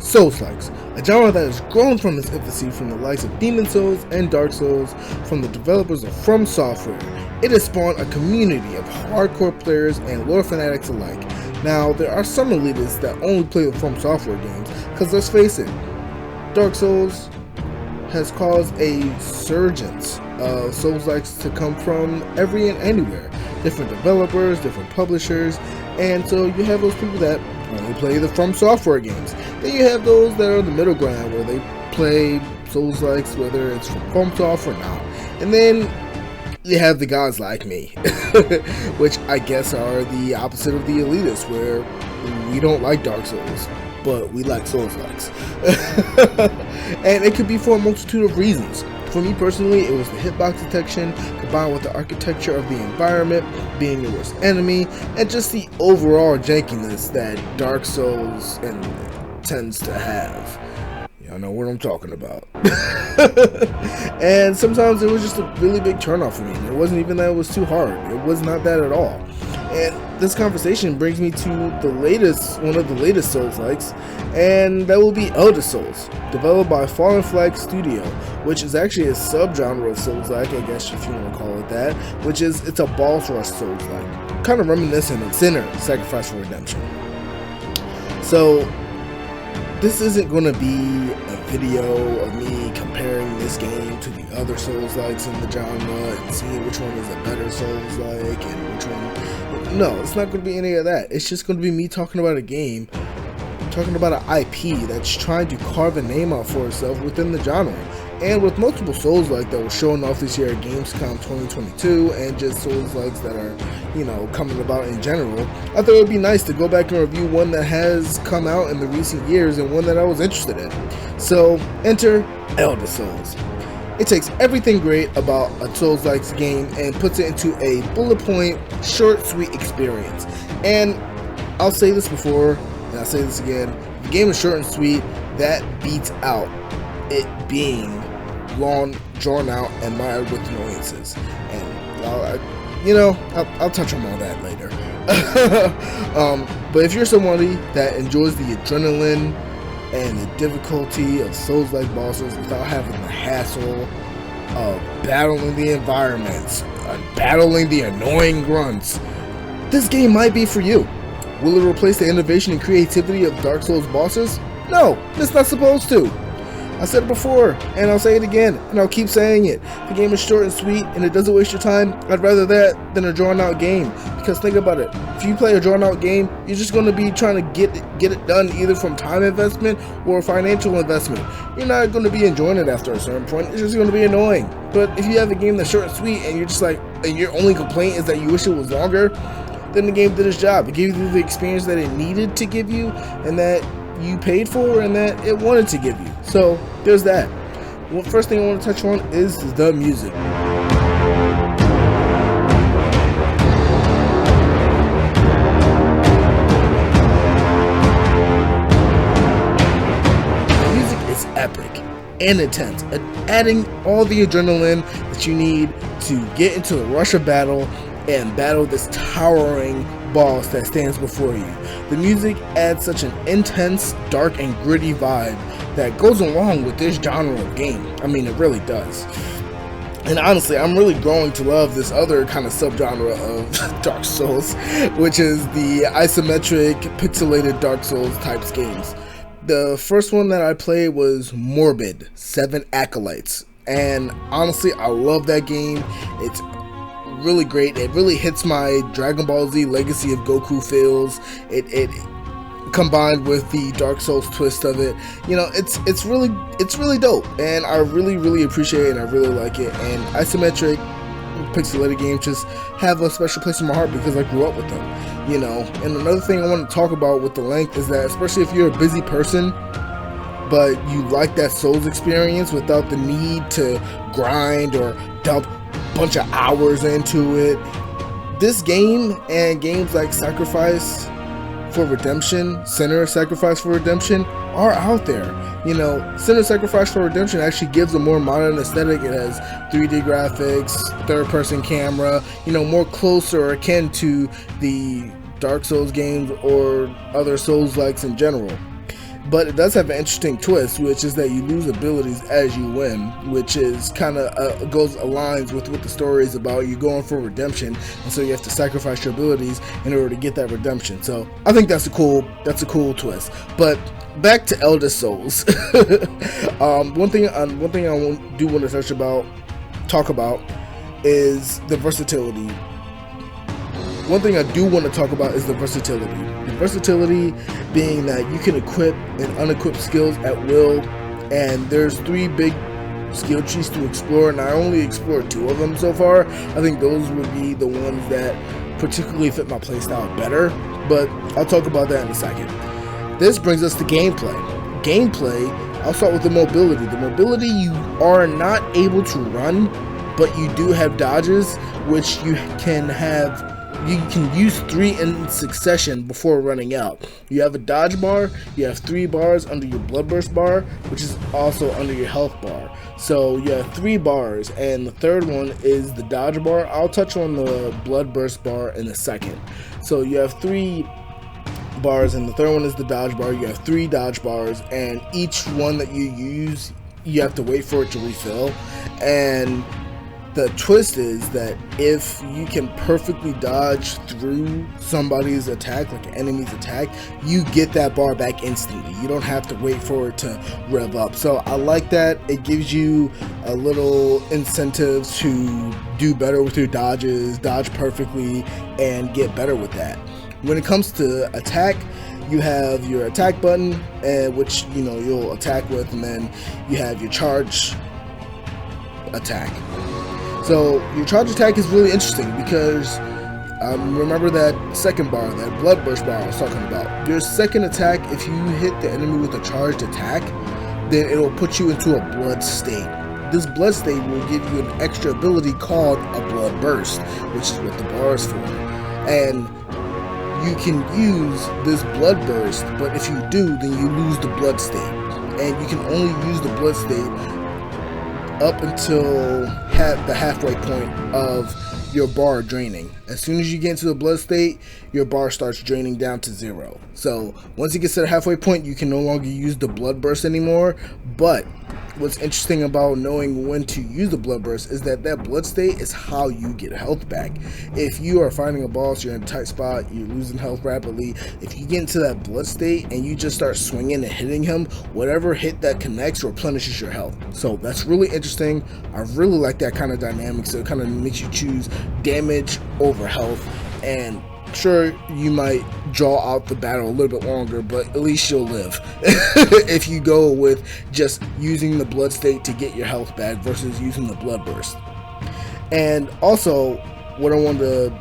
Souls-likes, a genre that has grown from its infancy from the likes of Demon Souls and Dark Souls from the developers of From Software. It has spawned a community of hardcore players and lore fanatics alike. Now, there are some elitists that only play the From Software games, because let's face it, Dark Souls has caused a surgence of Souls-likes to come from every and anywhere. Different developers, different publishers, and so you have those people that only play the From Software games. Then you have those that are the middle ground where they play Souls-likes, whether it's from FromSoft or not. And then you have the guys like me, which I guess are the opposite of the elitists, where we don't like Dark Souls, but we like Souls-likes. And it could be for a multitude of reasons. For me personally, it was the hitbox detection combined with the architecture of the environment, being your worst enemy, and just the overall jankiness that Dark Souls tends to have. Y'all know what I'm talking about. And sometimes it was just a really big turnoff for me. It wasn't even that it was too hard. It was not that at all. And this conversation brings me to one of the latest Souls-likes, and that will be Eldest Souls, developed by Fallen Flag Studio, which is actually a subgenre of Souls-like, I guess if you want to call it that, which is, it's a boss rush Souls-like, kind of reminiscent of Sinner, Sacrifice for Redemption. So, this isn't going to be a video of me comparing this game to the other Souls-likes in the genre and seeing which one is a better Souls-like and which one. No, it's not going to be any of that. It's just going to be me talking about a game, talking about an IP that's trying to carve a name out for itself within the genre. And with multiple Souls-like that were showing off this year at Gamescom 2022, and just Souls-likes that are, coming about in general, I thought it would be nice to go back and review one that has come out in the recent years and one that I was interested in. So, enter Eldest Souls. It takes everything great about a Souls-like game and puts it into a bullet point, short, sweet experience. And I'll say this before, and I'll say this again, if the game is short and sweet, that beats out it being long, drawn out, and mired with annoyances. And I'll touch on all that later. But if you're somebody that enjoys the adrenaline and the difficulty of Souls-like bosses without having the hassle of battling the environments, battling the annoying grunts, this game might be for you. Will it replace the innovation and creativity of Dark Souls bosses? No, it's not supposed to. I said it before, and I'll say it again, and I'll keep saying it. The game is short and sweet, and it doesn't waste your time. I'd rather that than a drawn-out game. Because think about it, if you play a drawn-out game, you're just going to be trying to get it done either from time investment or financial investment. You're not going to be enjoying it after a certain point. It's just going to be annoying. But if you have a game that's short and sweet, and you're just like, and your only complaint is that you wish it was longer, then the game did its job. It gave you the experience that it needed to give you, and that you paid for, and that it wanted to give you. So there's that. Well, first thing I want to touch on is the music. The music is epic and intense, adding all the adrenaline that you need to get into the rush of battle and battle this towering boss that stands before you. The music adds such an intense, dark, and gritty vibe that goes along with this genre of game. I mean, it really does. And honestly, I'm really growing to love this other kind of subgenre of Dark Souls, which is the isometric, pixelated Dark Souls types games. The first one that I played was Morbid, 7 Acolytes. And honestly, I love that game. It's really great. It really hits my Dragon Ball Z Legacy of Goku feels. It combined with the Dark Souls twist of it. It's really dope, and I really appreciate it, and I really like it. And isometric pixelated games just have a special place in my heart because I grew up with them. And another thing I want to talk about with the length is that, especially if you're a busy person but you like that Souls experience without the need to grind or dump bunch of hours into it, this game and games like Sacrifice for Redemption, Sinner, Sacrifice for Redemption are out there. Sinner, Sacrifice for Redemption actually gives a more modern aesthetic. It has 3D graphics, third-person camera, more closer akin to the Dark Souls games or other Souls-likes in general. But it does have an interesting twist, which is that you lose abilities as you win, which is kind of aligns with what the story is about. You're going for redemption, and so you have to sacrifice your abilities in order to get that redemption. So I think that's a cool twist. But back to Eldest Souls. One thing I do want to talk about is the versatility. One thing I do want to talk about is the versatility. The versatility being that you can equip and unequip skills at will, and there's 3 big skill trees to explore, and I only explored 2 of them so far. I think those would be the ones that particularly fit my playstyle better, but I'll talk about that in a second. This brings us to gameplay. I'll start with the mobility. The mobility, you are not able to run, but you do have dodges, which you can use 3 in succession before running out. You have a dodge bar, you have 3 bars under your blood burst bar, which is also under your health bar. So you have 3 bars, and the third one is the dodge bar. I'll touch on the blood burst bar in a second. So you have 3 bars, and the third one is the dodge bar. You have 3 dodge bars, and each one that you use, you have to wait for it to refill. And the twist is that if you can perfectly dodge through somebody's attack, like an enemy's attack, you get that bar back instantly. You don't have to wait for it to rev up. So I like that. It gives you a little incentive to do better with your dodges, dodge perfectly, and get better with that. When it comes to attack, you have your attack button, which you'll attack with, and then you have your charge attack. So your charge attack is really interesting because remember that second bar, that blood burst bar I was talking about. Your second attack, if you hit the enemy with a charged attack, then it'll put you into a blood state. This blood state will give you an extra ability called a blood burst, which is what the bar is for. And you can use this blood burst, but if you do, then you lose the blood state. And you can only use the blood state up until the halfway point of your bar draining. As soon as you get into the blood state, your bar starts draining down to 0. So once it gets to the halfway point, you can no longer use the blood burst anymore. But what's interesting about knowing when to use the blood burst is that blood state is how you get health back. If you are fighting a boss, you're in a tight spot, you're losing health rapidly, if you get into that blood state and you just start swinging and hitting him, whatever hit that connects replenishes your health. So that's really interesting. I really like that kind of dynamic. So it kind of makes you choose damage over health, and sure, you might draw out the battle a little bit longer, but at least you'll live if you go with just using the blood state to get your health back versus using the blood burst. And also, what I want to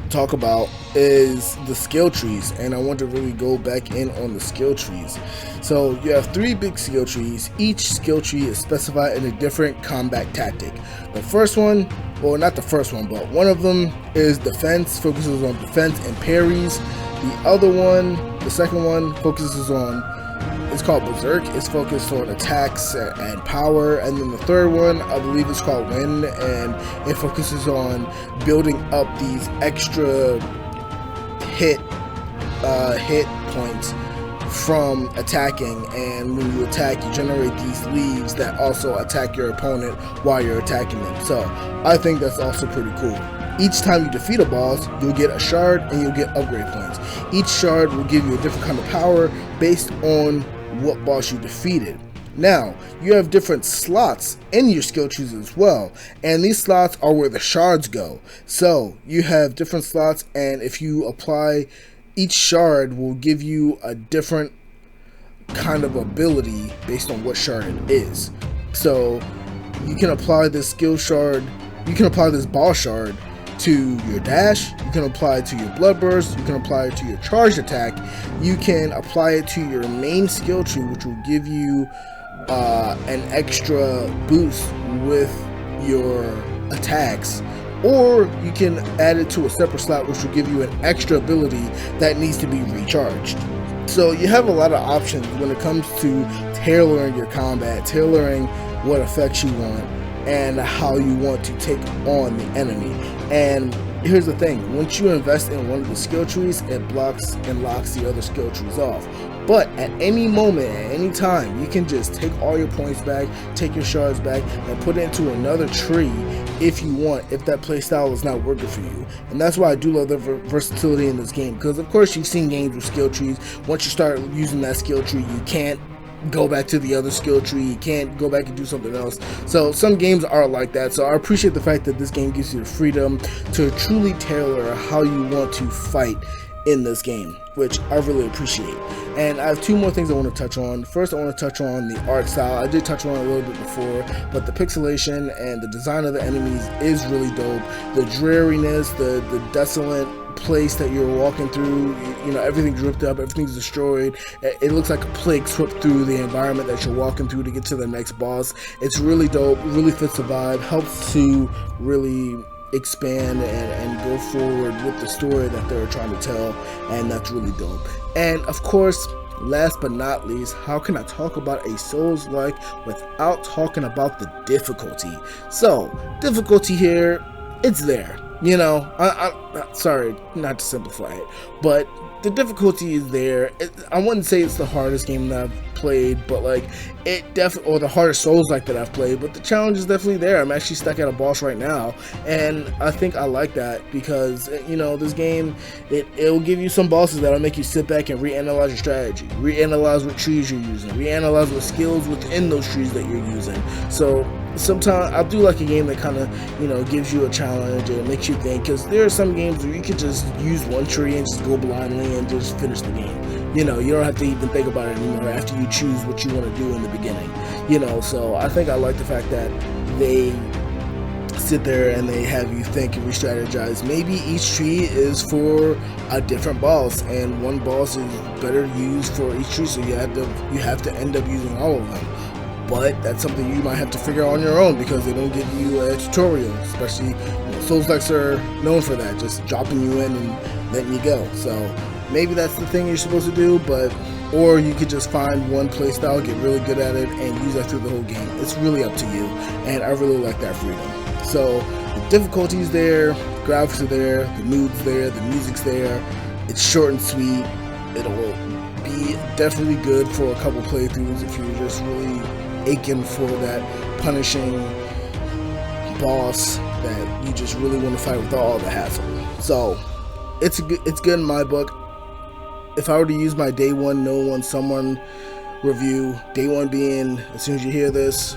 talk about is the skill trees, and I want to really go back in on the skill trees. So you have 3 big skill trees. Each skill tree is specified in a different combat tactic. The first one, well, not the first one, but one of them is defense, focuses on defense and parries. The other one, the second one, focuses on, it's called Berserk. It's focused on attacks and power. And then the third one, I believe it's called Wind, and it focuses on building up these extra hit points from attacking. And when you attack, you generate these leaves that also attack your opponent while you're attacking them. So I think that's also pretty cool. Each time you defeat a boss, you'll get a shard and you'll get upgrade points. Each shard will give you a different kind of power based on what boss you defeated. Now, you have different slots in your skill trees as well, and these slots are where the shards go. So you have different slots, and if you apply, each shard will give you a different kind of ability based on what shard it is. So you can apply this skill shard, you can apply this ball shard to your dash, you can apply it to your blood burst, you can apply it to your charged attack, you can apply it to your main skill tree, which will give you an extra boost with your attacks, or you can add it to a separate slot, which will give you an extra ability that needs to be recharged. So you have a lot of options when it comes to tailoring your combat, tailoring what effects you want and how you want to take on the enemy. And here's the thing, once you invest in one of the skill trees, it blocks and locks the other skill trees off. But at any moment, at any time, you can just take all your points back, take your shards back, and put it into another tree if you want, if that playstyle is not working for you. And that's why I do love the versatility in this game, because of course you've seen games with skill trees. Once you start using that skill tree, you can't go back to the other skill tree, you can't go back and do something else. So some games are like that. So I appreciate the fact that this game gives you the freedom to truly tailor how you want to fight in this game, which I really appreciate. And I have two more things I want to touch on. First, I want to touch on the art style. I did touch on it a little bit before, but the pixelation and the design of the enemies is really dope. The dreariness, the desolate place that you're walking through, you know, everything's ripped up, everything's destroyed. It looks like a plague swept through the environment that you're walking through to get to the next boss. It's really dope, really fits the vibe, helps to really expand and go forward with the story that they're trying to tell, and that's really dope. And of course, last but not least, how can I talk about a Souls-like without talking about the difficulty? So, difficulty here, it's there. You know, I'm sorry, not to simplify it, but the difficulty is there. I wouldn't say it's the hardest game that I've played, but like it definitely, or the hardest Souls-like that I've played, but the challenge is definitely there. I'm actually stuck at a boss right now, and I think I like that because, you know, this game, it'll give you some bosses that'll make you sit back and reanalyze your strategy, reanalyze what trees you're using, reanalyze what skills within those trees that you're using. So sometimes I do like a game that kind of, you know, gives you a challenge and makes you think, because there are some games where you could just use one tree and just go blindly and just finish the game. You know, you don't have to even think about it anymore after you choose what you want to do in the beginning. You know, so I think I like the fact that they sit there and they have you think and re-strategize. Maybe each tree is for a different boss, and one boss is better used for each tree, so you have to end up using all of them. But that's something you might have to figure out on your own, because they don't give you a tutorial, especially, you know, Souls-likes are known for that, just dropping you in and letting you go. So maybe that's the thing you're supposed to do, or you could just find one playstyle, get really good at it, and use that through the whole game. It's really up to you, and I really like that freedom. So the difficulty's there, graphics are there, the mood's there, the music's there. It's short and sweet. It'll be definitely good for a couple playthroughs if you're just really aching for that punishing boss that you just really want to fight without all the hassle. So it's good in my book. If I were to use my day one, no one, someone review, day one being, as soon as you hear this,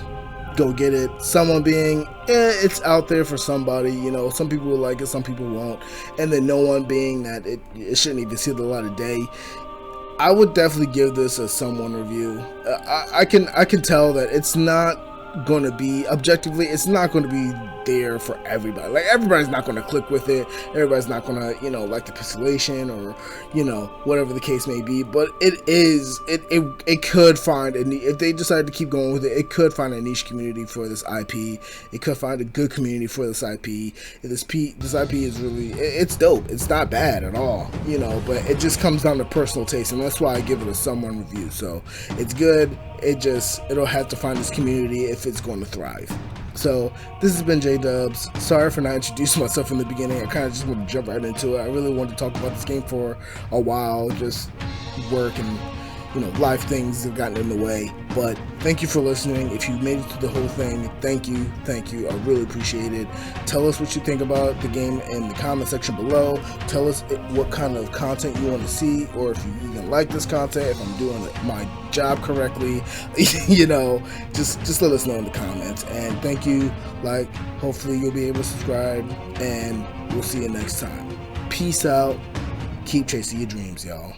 go get it. Someone being, it's out there for somebody, you know, some people will like it, some people won't. And then no one being that it shouldn't even see the light of day. I would definitely give this a someone review. I can tell that it's not going to be, objectively, it's not going to be there for everybody. Like, everybody's not going to click with it. Everybody's not going to, you know, like the pixelation or, you know, whatever the case may be. But it could find, if they decided to keep going with it, it could find a niche community for this IP. It could find a good community for this IP. This IP is really, it's dope. It's not bad at all, you know, but it just comes down to personal taste, and that's why I give it a someone review. So it's good. It'll have to find this community if it's going to thrive. So this has been JayDubbs. Sorry for not introducing myself in the beginning. I kind of just want to jump right into it. I really wanted to talk about this game for a while. Just work and, you know, life things have gotten in the way. But thank you for listening. If you made it through the whole thing, thank you. I really appreciate it. Tell us what you think about the game in the comment section below. Tell us what kind of content you want to see, or if you even like this content, if I'm doing my job correctly. You know, just let us know in the comments. And thank you. Hopefully you'll be able to subscribe, and we'll see you next time. Peace out. Keep chasing your dreams, y'all.